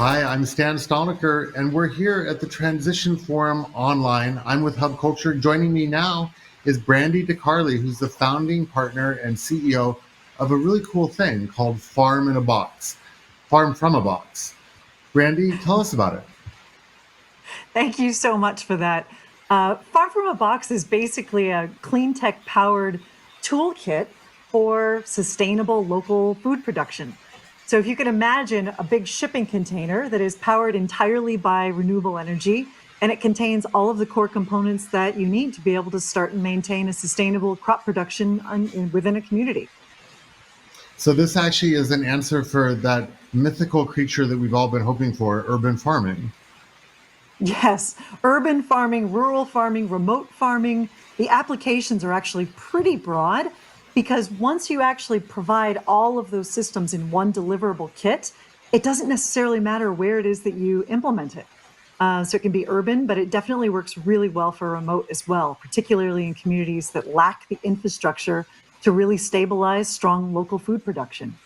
Hi, I'm Stan Stalnaker, and we're here at the Transition Forum online. I'm with Hub Culture. Joining me now is Brandi DeCarli, who's the founding partner and CEO of a really cool thing called Farm in a Box, Farm from a Box. Brandi, tell us about it. Thank you so much for that. Far From a Box is basically a clean tech powered toolkit for sustainable local food production. So, if you can imagine a big shipping container that is powered entirely by renewable energy, and it contains all of the core components that you need to be able to start and maintain a sustainable crop production within a community. So, this actually is an answer for that mythical creature that we've all been hoping for, urban farming. Yes, urban farming, rural farming, remote farming, the applications are actually pretty broad because once you actually provide all of those systems in one deliverable kit, it doesn't necessarily matter where it is that you implement it. So it can be urban, but it definitely works really well for remote as well, particularly in communities that lack the infrastructure to really stabilize strong local food production.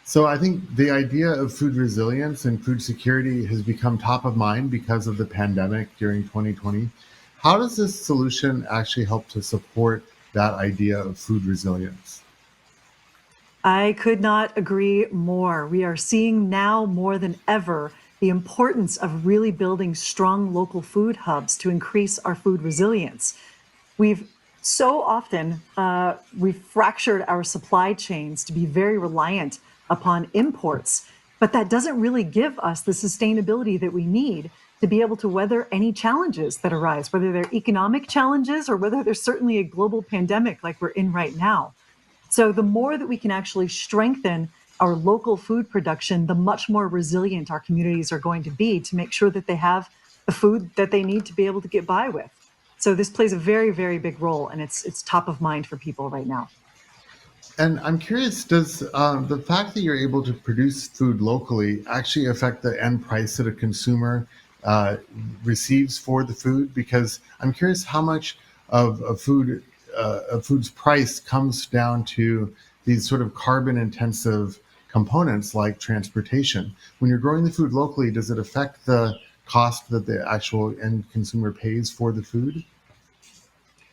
So I think the idea of food resilience and food security has become top of mind because of the pandemic during 2020. How does this solution actually help to support that idea of food resilience? I could not agree more. We are seeing now more than ever the importance of really building strong local food hubs to increase our food resilience. We've so often we've fractured our supply chains to be very reliant upon imports, but that doesn't really give us the sustainability that we need to be able to weather any challenges that arise, whether they're economic challenges or whether there's certainly a global pandemic like we're in right now. So the more that we can actually strengthen our local food production, the much more resilient our communities are going to be to make sure that they have the food that they need to be able to get by with. So this plays a very, very big role, and it's top of mind for people right now. And I'm curious, does the fact that you're able to produce food locally actually affect the end price that a consumer uh, receives for the food? Because I'm curious how much of food's price comes down to these sort of carbon intensive components like transportation. When you're growing the food locally, does it affect the cost that the actual end consumer pays for the food?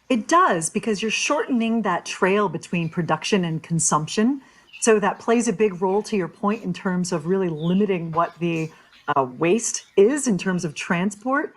It does because you're shortening that trail between production and consumption. So that plays a big role to your point in terms of really limiting what the waste is in terms of transport.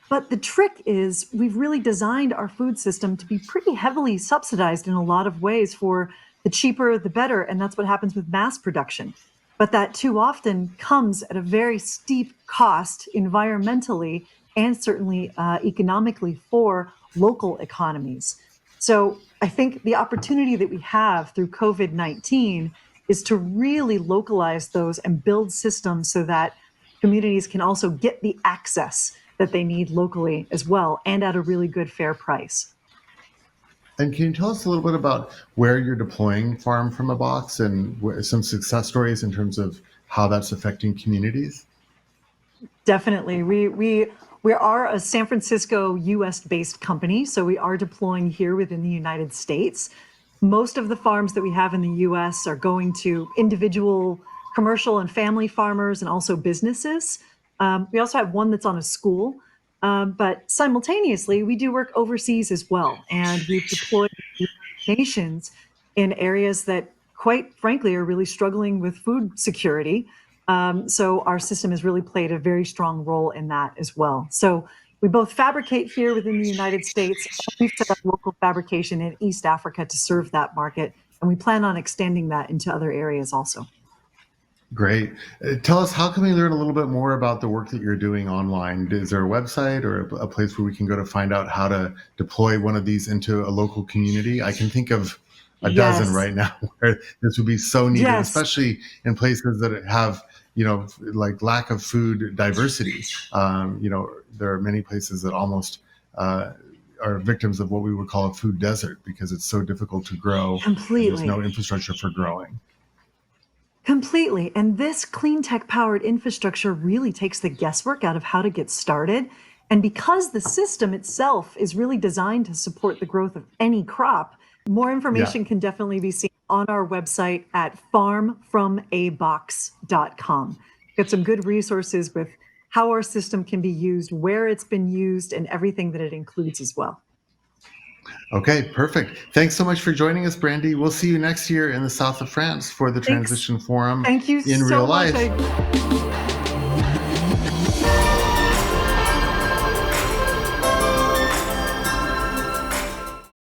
But the trick is we've really designed our food system to be pretty heavily subsidized in a lot of ways for the cheaper, the better. And that's what happens with mass production. But that too often comes at a very steep cost environmentally and certainly economically for local economies. So I think the opportunity that we have through COVID-19 is to really localize those and build systems so that communities can also get the access that they need locally as well and at a really good fair price. And can you tell us a little bit about where you're deploying Farm from a Box and some success stories in terms of how that's affecting communities? Definitely. We are a San Francisco US based company, so we are deploying here within the United States. Most of the farms that we have in the US are going to individual commercial and family farmers and also businesses. We also have one that's on a school, but simultaneously, we do work overseas as well. And we've deployed nations in areas that, quite frankly, are really struggling with food security. So our system has really played a very strong role in that as well. So we both fabricate here within the United States. We've set up local fabrication in East Africa to serve that market, and we plan on extending that into other areas also. Great. Tell us, how can we learn a little bit more about the work that you're doing online? Is there a website or a place where we can go to find out how to deploy one of these into a local community? I can think of a dozen Yes, right now where this would be so needed, yes. especially in places that have, like lack of food diversity. There are many places that almost uh, are victims of what we would call a food desert because it's so difficult to grow and there's no Completely. infrastructure for growing. Completely. And this clean tech powered infrastructure really takes the guesswork out of how to get started. And because the system itself is really designed to support the growth of any crop, more Yeah. information can definitely be seen on our website at farmfromabox.com. Got some good resources with how our system can be used, where it's been used, and everything that it includes as well. Okay, perfect. Thanks so much for joining us, Brandi. We'll see you next year in the south of France for the Thanks. Transition Forum Thank you in real so much. life.